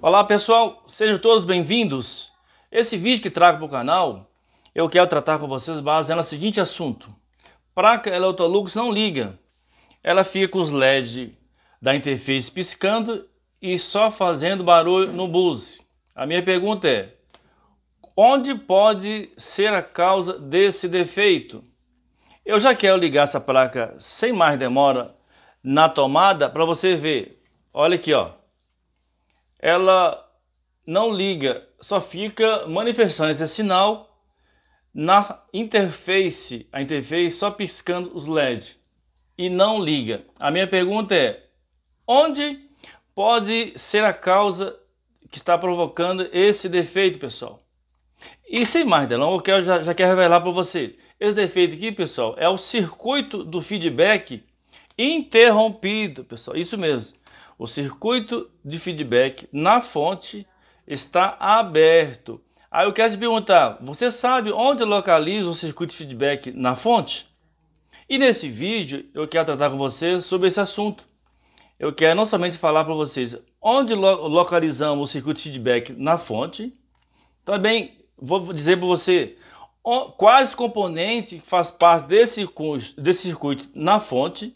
Olá pessoal, sejam todos bem-vindos. Esse vídeo que trago para o canal, eu quero tratar com vocês baseado no seguinte assunto. Placa Electrolux não liga, ela fica com os LED da interface piscando e só fazendo barulho no buzz. A minha pergunta é, onde pode ser a causa desse defeito? Eu já quero ligar essa placa sem mais demora na tomada para você ver. Olha aqui, ó. Ela não liga, só fica manifestando esse sinal na interface, a interface só piscando os LED e não liga. A minha pergunta é, onde pode ser a causa que está provocando esse defeito, pessoal? E sem mais delongas, eu já quero revelar para você. Esse defeito aqui, pessoal, é o circuito do feedback interrompido, pessoal. Isso mesmo. O circuito de feedback na fonte está aberto. Aí eu quero te perguntar, você sabe onde localiza o circuito de feedback na fonte? E nesse vídeo eu quero tratar com vocês sobre esse assunto. Eu quero não somente falar para vocês onde localizamos o circuito de feedback na fonte, também vou dizer para você quais componentes faz parte desse circuito na fonte,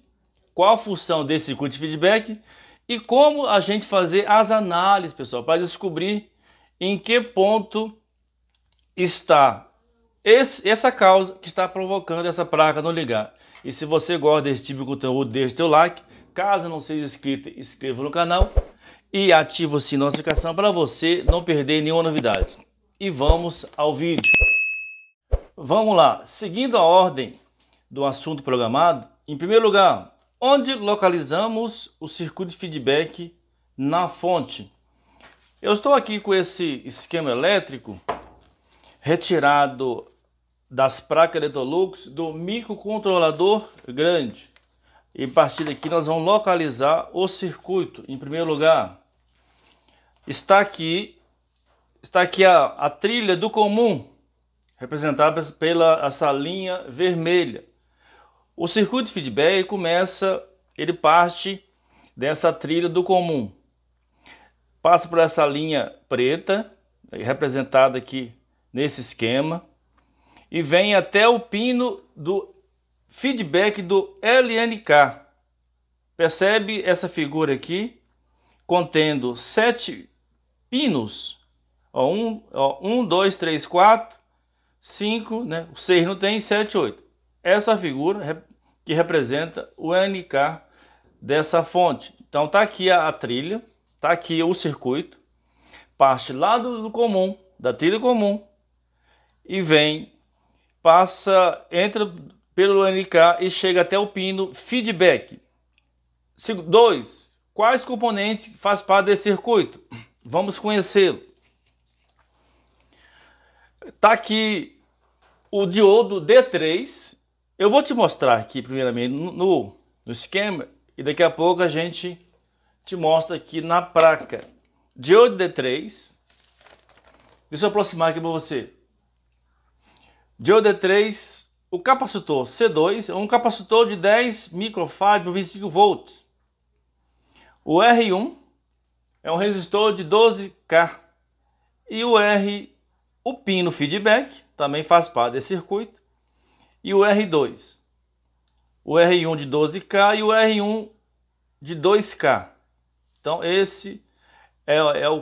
qual a função desse circuito de feedback e como a gente fazer as análises, pessoal, para descobrir em que ponto está essa causa que está provocando essa placa não ligar. E se você gosta desse tipo de conteúdo, deixe seu like. Caso não seja inscrito, inscreva no canal e ative o sininho de notificação para você não perder nenhuma novidade. E vamos ao vídeo. Vamos lá, seguindo a ordem do assunto programado, em primeiro lugar, onde localizamos o circuito de feedback na fonte? Eu estou aqui com esse esquema elétrico retirado das placas Electrolux do microcontrolador grande. E a partir daqui nós vamos localizar o circuito. Em primeiro lugar, está aqui a trilha do comum, representada pela essa linha vermelha. O circuito de feedback ele parte dessa trilha do comum, passa por essa linha preta, representada aqui nesse esquema, e vem até o pino do feedback do LNK. Percebe essa figura aqui, contendo 7 pinos, 1, 2, 3, 4, 5, né? O 6 não tem, 7, 8. Essa figura que representa o LNK dessa fonte. Então tá aqui a trilha, tá aqui o circuito, parte lá do comum, da trilha comum, e entra pelo LNK e chega até o pino feedback. 2. Quais componentes faz parte desse circuito? Vamos conhecê-lo. Tá aqui o diodo D3. Eu vou te mostrar aqui primeiramente no esquema e daqui a pouco a gente te mostra aqui na placa. Diodo D3. Deixa eu aproximar aqui para você. Diodo D3, o capacitor C2 é um capacitor de 10 microfarad por 25 volts. O R1 é um resistor de 12K. E o pino feedback também faz parte desse circuito. E o R2. O R1 de 12K e o R1 de 2K. Então esse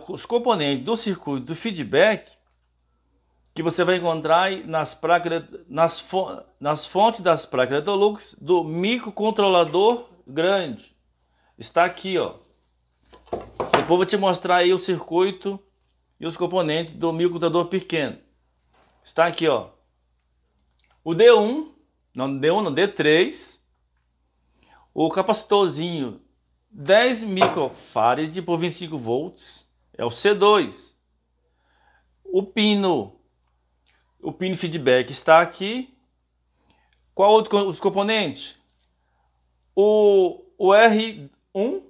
os componentes do circuito do feedback que você vai encontrar nas fontes das placas Electrolux do microcontrolador grande. Está aqui, ó. Depois eu vou te mostrar aí o circuito e os componentes do microcontrolador pequeno. Está aqui, ó. O D1, D3, o capacitorzinho 10 microfarad por 25 volts, é o C2. O pino feedback está aqui. Qual os componentes? O R1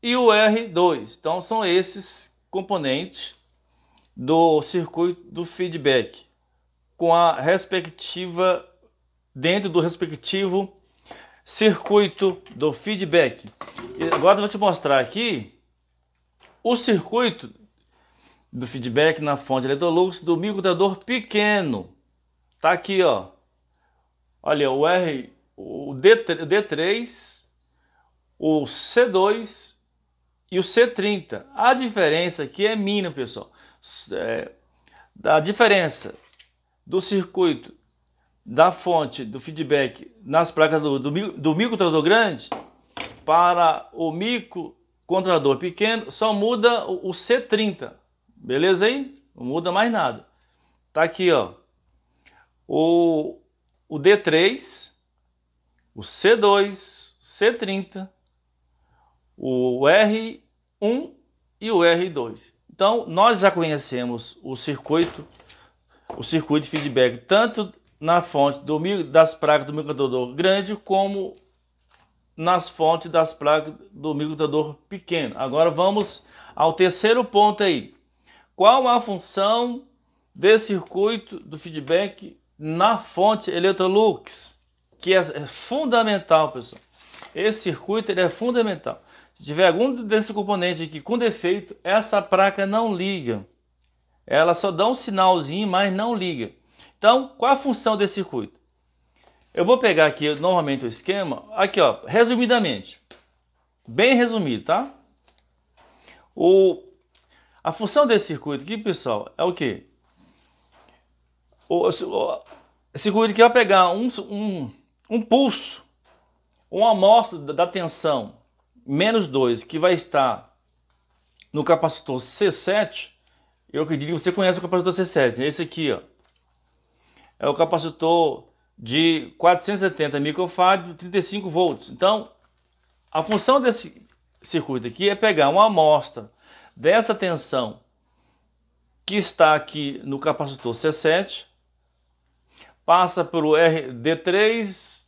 e o R2. Então são esses componentes do circuito do feedback, com a respectiva, dentro do respectivo circuito do feedback. E agora eu vou te mostrar aqui o circuito do feedback na fonte Electrolux do microcontador pequeno. Tá aqui, ó. Olha, o D3, o C2 e o C30. A diferença aqui é mínima, pessoal. A diferença do circuito da fonte do feedback nas placas do microcontrolador grande para o microcontrolador pequeno só muda o C30. Beleza aí? Não muda mais nada. Tá aqui, ó. O D3, o C2, C30, o R1 e o R2. Então, nós já conhecemos o circuito de feedback tanto na fonte das placas do microcontrolador grande como nas fontes das placas do microcontrolador pequeno. Agora vamos ao terceiro ponto aí. Qual a função desse circuito do feedback na fonte Electrolux? Que é fundamental, pessoal. Esse circuito ele é fundamental. Se tiver algum desses componentes aqui com defeito, essa placa não liga. Ela só dá um sinalzinho, mas não liga. Então, qual a função desse circuito? Eu vou pegar aqui novamente o esquema. Aqui, ó, resumidamente. Bem resumido, tá? A função desse circuito aqui, pessoal, é o quê? O circuito aqui vai pegar um pulso, uma amostra da tensão -2 que vai estar no capacitor C7. Eu acredito que você conhece o capacitor C7, né? Esse aqui, ó, é o capacitor de 470 microfarad, 35 volts. Então, a função desse circuito aqui é pegar uma amostra dessa tensão que está aqui no capacitor C7, passa para o D3,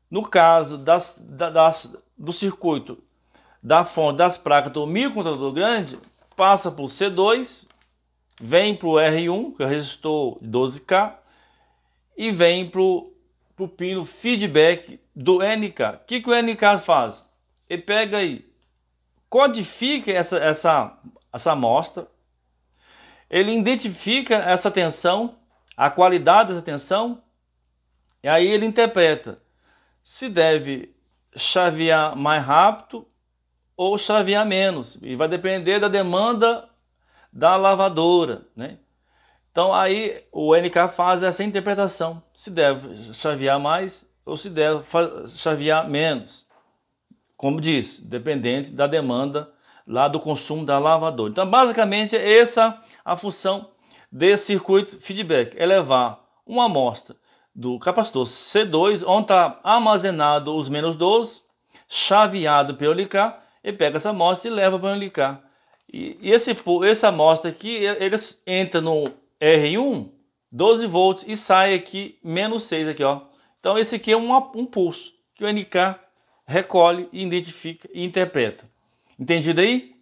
no caso do circuito da fonte das placas do microcontrolador grande, passa para o C2, vem para o R1, que é o resistor 12K, e vem para o pino feedback do NK. O que o NK faz? Ele pega aí, codifica essa amostra, ele identifica essa tensão, a qualidade dessa tensão, e aí ele interpreta se deve chavear mais rápido ou chavear menos, e vai depender da demanda da lavadora, né? Então aí o NK faz essa interpretação, se deve chavear mais ou se deve chavear menos, como diz, dependente da demanda lá do consumo da lavadora. Então basicamente essa é a função desse circuito feedback, é levar uma amostra do capacitor C2, onde está armazenado os -12, chaveado pelo NK, e pega essa amostra e leva para o NK. E essa amostra aqui, eles entram no R1, 12 volts, e sai aqui -6 aqui, ó. Então esse aqui é um pulso que o NK recolhe, identifica e interpreta. Entendido aí?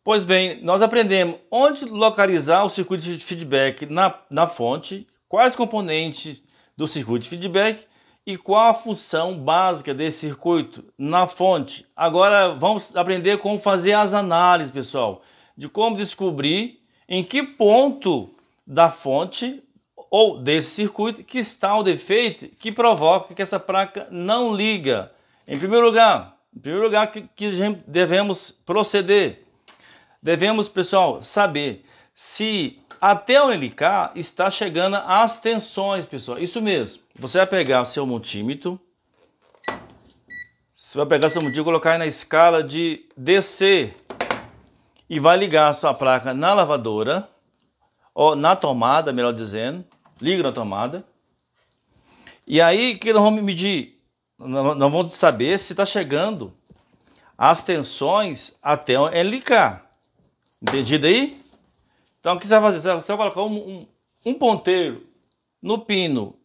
Pois bem, nós aprendemos onde localizar o circuito de feedback na fonte, quais componentes do circuito de feedback e qual a função básica desse circuito na fonte. Agora vamos aprender como fazer as análises, pessoal, de como descobrir em que ponto da fonte ou desse circuito que está o defeito que provoca que essa placa não liga. Em primeiro lugar que devemos proceder, devemos, pessoal, saber se até o NK está chegando as tensões, pessoal. Isso mesmo. Você vai pegar o seu multímetro, e colocar na escala de DC e vai ligar a sua placa na lavadora, ou na tomada, melhor dizendo. Liga na tomada. E aí, que nós vamos medir? Nós vamos saber se está chegando as tensões até o NK. Entendido aí? Então, o que você vai fazer? Você vai colocar um ponteiro no pino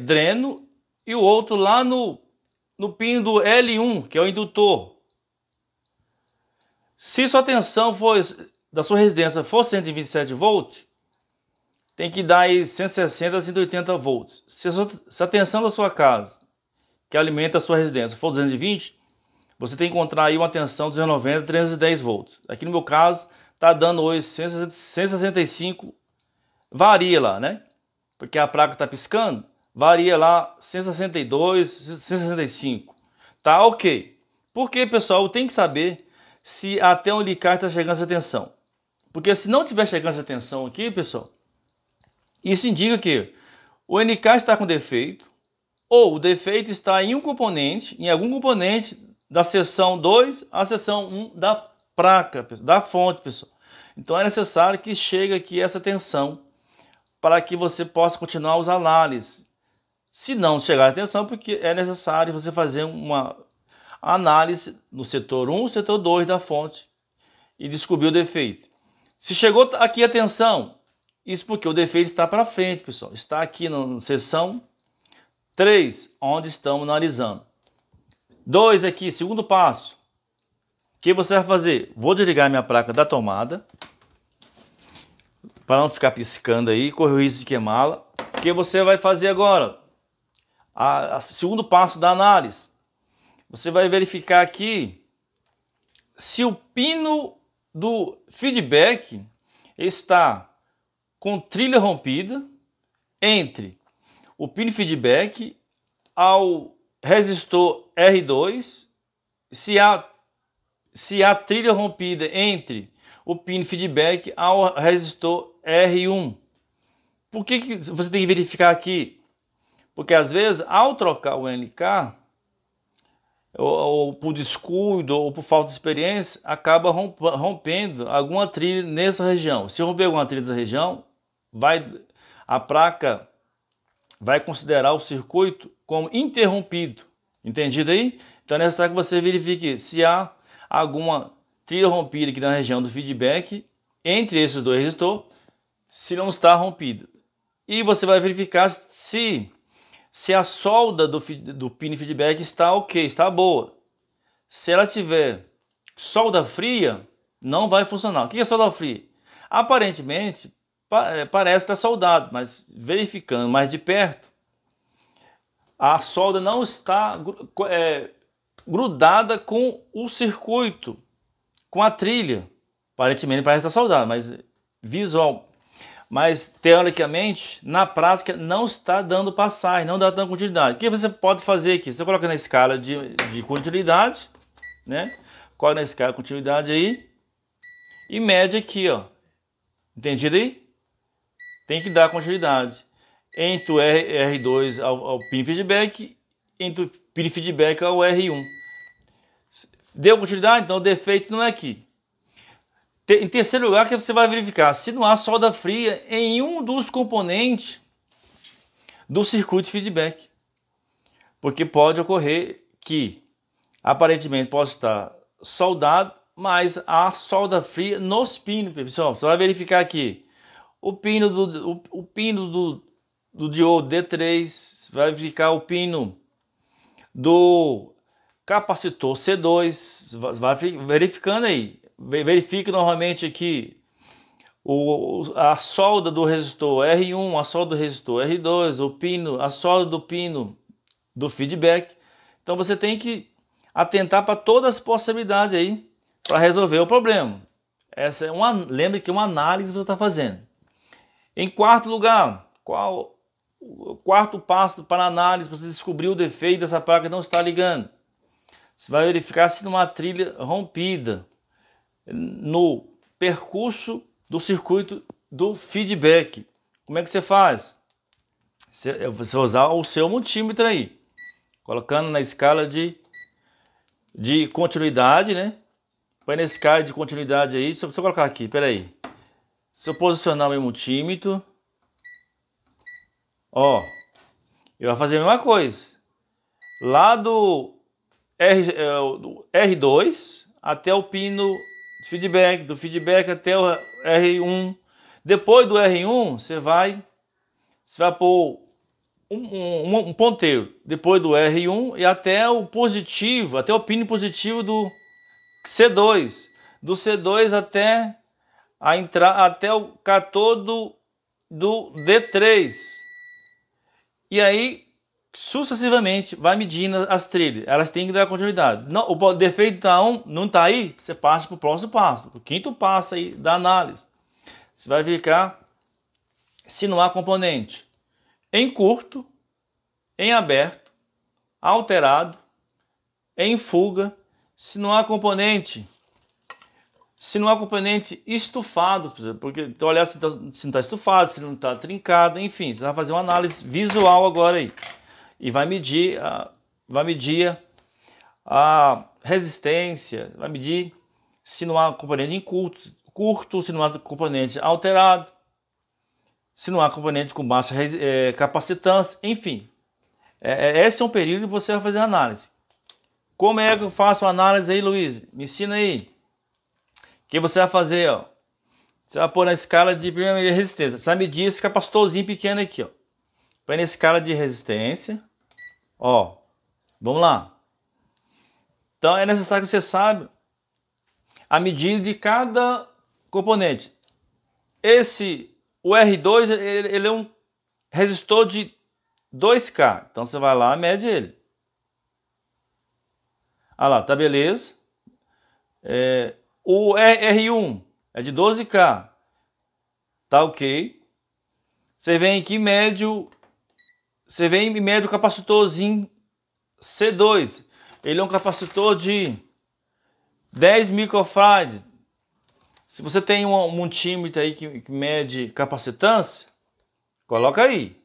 dreno e o outro lá no pino do L1, que é o indutor. Se sua tensão da sua residência for 127 volts, tem que dar aí 160 a 180 volts. Se a tensão da sua casa, que alimenta a sua residência, for 220, você tem que encontrar aí uma tensão 290, 310 volts. Aqui no meu caso, tá dando hoje 165, varia lá, né? Porque a placa tá piscando, varia lá 162, 165. Tá ok. Porque, pessoal, tem que saber se até onde está chegando essa tensão. Porque se não tiver chegando essa tensão aqui, pessoal, isso indica que o NK está com defeito, ou o defeito está em um componente, em algum componente da seção 2 à seção 1 da placa, da fonte, pessoal. Então é necessário que chegue aqui essa tensão para que você possa continuar as análises. Se não chegar a tensão, porque é necessário você fazer uma análise no setor 1, setor 2 da fonte e descobrir o defeito. Se chegou aqui a tensão, isso porque o defeito está para frente, pessoal. Está aqui na seção 3, onde estamos analisando. 2 aqui, segundo passo. O que você vai fazer? Vou desligar minha placa da tomada, para não ficar piscando aí, correr o risco de queimá-la. O que você vai fazer agora? Segundo passo da análise. Você vai verificar aqui se o pino do feedback está com trilha rompida entre o pino feedback ao resistor R2, se há trilha rompida entre o pino feedback ao resistor R1. Por que você tem que verificar aqui? Porque às vezes, ao trocar o NK, ou por descuido ou por falta de experiência, acaba rompendo alguma trilha nessa região. Se romper alguma trilha nessa região, a placa vai considerar o circuito como interrompido. Entendido aí? Então é necessário que você verifique se há alguma trilha rompida aqui na região do feedback entre esses dois resistores, se não está rompida. E você vai verificar se a solda do pino feedback está ok, está boa. Se ela tiver solda fria, não vai funcionar. O que é solda fria? Aparentemente, parece estar soldado, mas verificando mais de perto, a solda não está grudada com o circuito, com a trilha. Aparentemente parece estar soldado, mas visual. Mas, teoricamente, na prática, não está dando passagem, não dá dando continuidade. O que você pode fazer aqui? Você coloca na escala de continuidade, né? Coloca na escala de continuidade aí e mede aqui, ó. Entendido aí? Tem que dar continuidade entre o R2 ao pin feedback, entre o pin feedback ao R1. Deu continuidade? Então o defeito não é aqui. Em terceiro lugar, que você vai verificar se não há solda fria em um dos componentes do circuito de feedback. Porque pode ocorrer que, aparentemente, possa estar soldado, mas há solda fria nos pinos, pessoal. Você vai verificar aqui o pino do diodo D3, você vai verificar o pino do capacitor C2, vai verificando aí. Verifique novamente aqui a solda do resistor R1, a solda do resistor R2, a solda do pino do feedback. Então você tem que atentar para todas as possibilidades aí para resolver o problema. Essa é lembre que é uma análise que você está fazendo. Em quarto lugar, qual o quarto passo para a análise? Você descobrir o defeito dessa placa não está ligando. Você vai verificar se não há trilha rompida no percurso do circuito do feedback. Como é que você faz? Você vai usar o seu multímetro aí, colocando na escala de continuidade, né? Põe na escala de continuidade aí. Se eu colocar aqui, peraí. Se eu posicionar o meu multímetro, ó, eu vou fazer a mesma coisa. Lá do R2 até o pino feedback, do feedback até o R1. Depois do R1, você vai pôr um ponteiro. Depois do R1 e até o positivo, até o pino positivo do C2. Do C2 até até o catodo do D3. E aí sucessivamente vai medindo as trilhas. Elas têm que dar continuidade. Não, o defeito não está aí, você parte para o próximo passo. O quinto passo aí da análise. Você vai verificar se não há componente em curto, em aberto, alterado, em fuga, se não há componente estufado, porque então olhar se não está estufado, se não está trincado, enfim, você vai fazer uma análise visual agora aí e vai medir a resistência, vai medir se não há componente em curto, se não há componente alterado, se não há componente com baixa capacitância, enfim. Esse é um período que você vai fazer análise. Como é que eu faço a análise aí, Luiz? Me ensina aí. O que você vai fazer, ó? Você vai pôr na escala de primeira resistência. Você vai medir esse capacitorzinho pequeno aqui, ó. Põe na escala de resistência. Ó, vamos lá. Então é necessário que você saiba a medida de cada componente. O R2, ele é um resistor de 2K. Então você vai lá e mede ele. Ah lá, tá beleza. O R1 é de 12K. Tá ok. Você vem aqui e mede o capacitorzinho C2. Ele é um capacitor de 10 microfarads. Se você tem um multímetro aí que mede capacitância, coloca aí.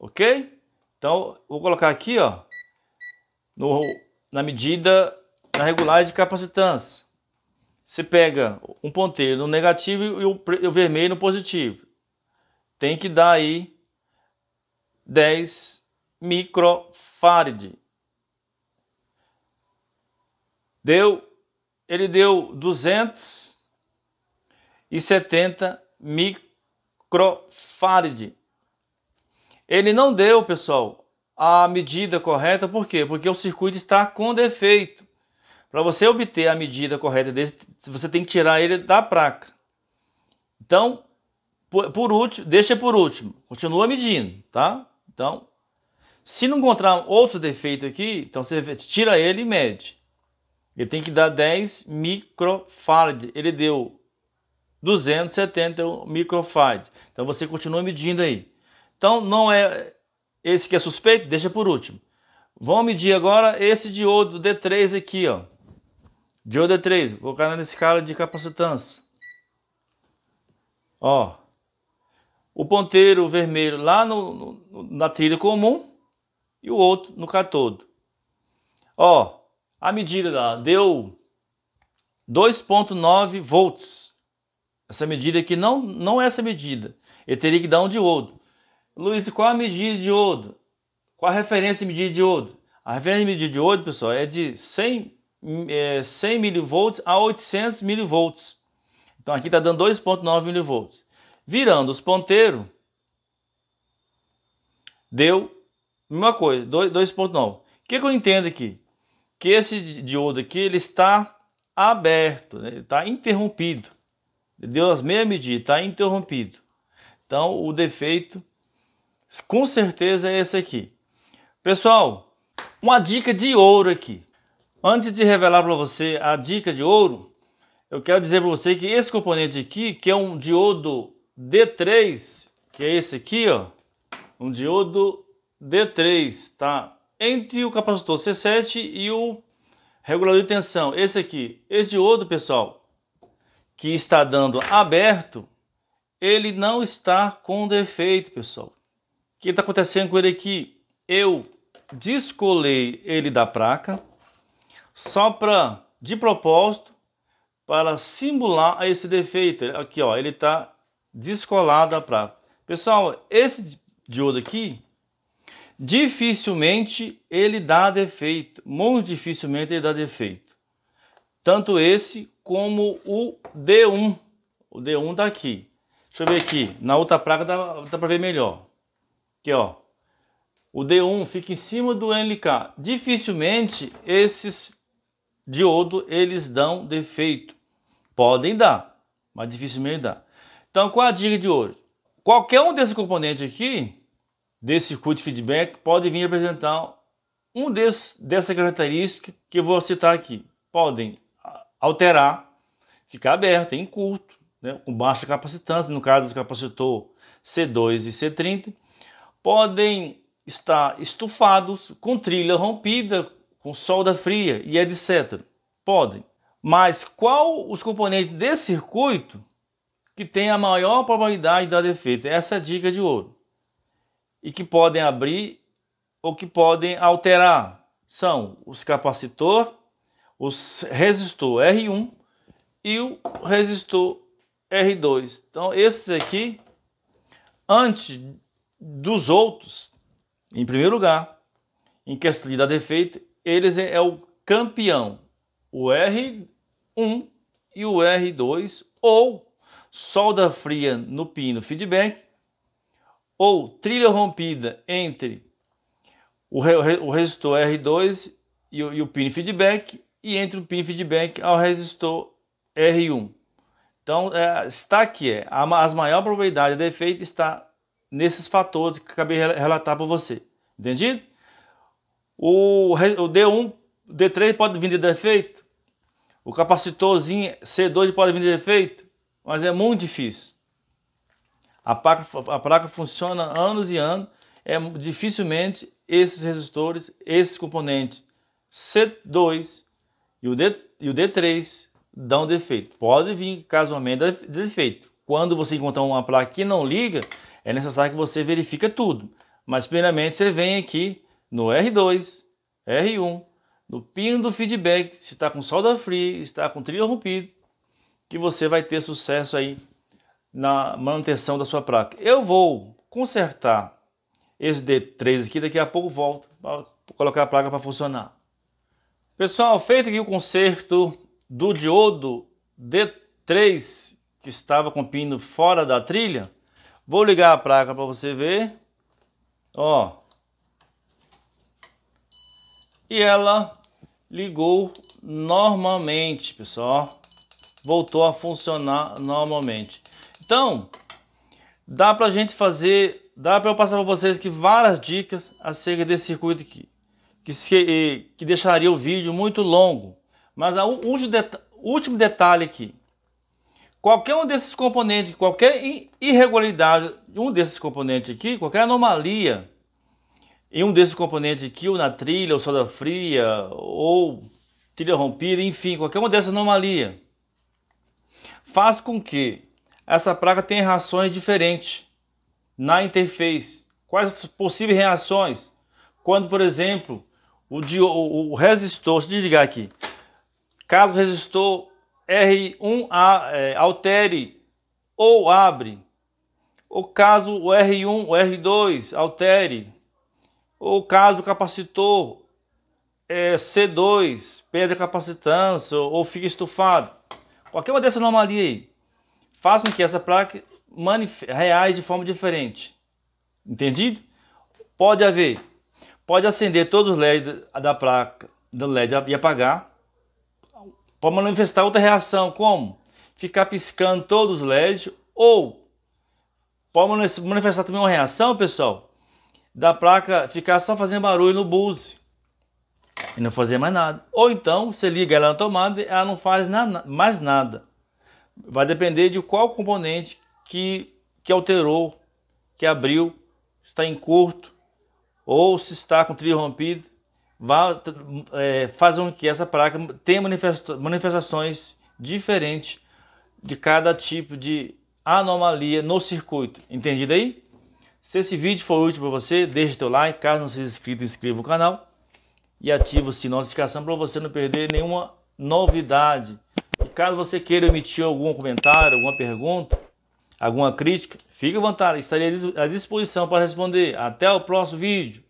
Ok? Então, vou colocar aqui, ó, na medida, na regulagem de capacitância. Você pega um ponteiro no negativo e o vermelho no positivo. Tem que dar aí 10 microfarad. Ele deu 270 microfarad. Ele não deu, pessoal, a medida correta. Por quê? Porque o circuito está com defeito. Para você obter a medida correta desse, você tem que tirar ele da placa. Então, por último, deixa por último. Continua medindo, tá? Então, se não encontrar outro defeito aqui, então você tira ele e mede. Ele tem que dar 10 microfarad. Ele deu 270 microfarad. Então você continua medindo aí. Então não é esse que é suspeito, deixa por último. Vamos medir agora esse diodo D3 aqui, ó. Diodo D3, vou colocar na escala de capacitância. Ó. O ponteiro vermelho lá na trilha comum e o outro no cátodo. Ó, a medida lá deu 2,9 volts. Essa medida aqui não é essa medida. Ele teria que dar um diodo. Luiz, qual a medida de diodo? Qual a referência de medida de diodo? A referência de medida de diodo, pessoal, é de 100 mV a 800 mV. Então aqui está dando 2,9 mV. Virando os ponteiros, deu a mesma coisa, 2,9. O que eu entendo aqui? Que esse diodo aqui ele está aberto, né? Ele está interrompido. Ele deu as mesmas medidas, está interrompido. Então o defeito com certeza é esse aqui. Pessoal, uma dica de ouro aqui. Antes de revelar para você a dica de ouro, eu quero dizer para você que esse componente aqui, que é um diodo D3, que é esse aqui, ó, um diodo D3, tá? Entre o capacitor C7 e o regulador de tensão. Esse aqui, esse diodo, pessoal, que está dando aberto, ele não está com defeito, pessoal. O que está acontecendo com ele aqui? Eu descolei ele da placa, só de propósito, para simular esse defeito. Aqui, ó, ele está descolado da placa. Pessoal, esse diodo aqui, dificilmente ele dá defeito. Muito dificilmente ele dá defeito. Tanto esse como o D1. O D1 está aqui. Deixa eu ver aqui. Na outra placa dá para ver melhor. Aqui, ó. O D1 fica em cima do NLK. Dificilmente esses diodos eles dão defeito. Podem dar, mas dificilmente dá. Então qual a dica de hoje? Qualquer um desses componentes aqui, desse circuito de feedback pode vir apresentar dessa característica que eu vou citar aqui. Podem alterar, ficar aberto, em curto, né, com baixa capacitância, no caso do capacitor C2 e C30. Podem estar estufados, com trilha rompida, com solda fria e etc. Podem. Mas qual os componentes desse circuito que tem a maior probabilidade de dar defeito? Essa é a dica de ouro. E que podem abrir ou que podem alterar são os capacitor, os resistor R1 e o resistor R2. Então esses aqui, antes dos outros, em primeiro lugar, em questão de dar defeito, eles é o campeão, o R1 e o R2, ou solda fria no pino feedback, ou trilha rompida entre o resistor R2 e o pino feedback, e entre o pino feedback ao resistor R1. Então, está aqui, as maiores probabilidades de defeito está nesses fatores que acabei de relatar para você. Entendido? O D1, D3 pode vir de defeito, o capacitorzinho C2 pode vir de defeito, mas é muito difícil. A placa funciona anos e anos, dificilmente esses resistores, esses componentes C2 e o D3 dão defeito. Pode vir casualmente de defeito. Quando você encontrar uma placa que não liga, é necessário que você verifique tudo. Mas primeiramente você vem aqui no R2, R1, no pino do feedback, se está com solda fria, está com trilho rompido, que você vai ter sucesso aí na manutenção da sua placa. Eu vou consertar esse D3 aqui, daqui a pouco volto para colocar a placa para funcionar. Pessoal, feito aqui o conserto do diodo D3 que estava com o pino fora da trilha, vou ligar a placa para você ver. Ó. E ela ligou normalmente, pessoal. Voltou a funcionar normalmente. Então, dá pra gente fazer, dá para eu passar para vocês aqui várias dicas acerca desse circuito aqui, que deixaria o vídeo muito longo. Mas o último detalhe aqui, qualquer um desses componentes, qualquer irregularidade de um desses componentes aqui, qualquer anomalia em um desses componentes aqui, ou na trilha, ou solda fria, ou trilha rompida, enfim, qualquer uma dessas anomalias, faz com que essa placa tenha reações diferentes na interface. Quais as possíveis reações? Quando, por exemplo, o resistor, se desligar aqui, caso o resistor R1 altere ou abre, ou caso o R1, o R2 altere, ou caso o capacitor C2 perde a capacitância ou fica estufado, qualquer uma dessas anomalias aí, faz com que essa placa reage de forma diferente. Entendido? Pode acender todos os LEDs da placa do LED e apagar. Pode manifestar outra reação, como ficar piscando todos os LEDs, ou pode manifestar também uma reação, pessoal, da placa ficar só fazendo barulho no buzz e não fazer mais nada. Ou então você liga ela na tomada e ela não faz mais nada. Vai depender de qual componente que alterou, que abriu, está em curto ou se está com trilho rompido. Faz com que essa placa tenha manifestações diferentes de cada tipo de anomalia no circuito. Entendido aí? Se esse vídeo for útil para você, deixe seu like. Caso não seja inscrito, inscreva no canal e ative o sininho de notificação para você não perder nenhuma novidade. E caso você queira emitir algum comentário, alguma pergunta, alguma crítica, fique à vontade, estarei à disposição para responder. Até o próximo vídeo.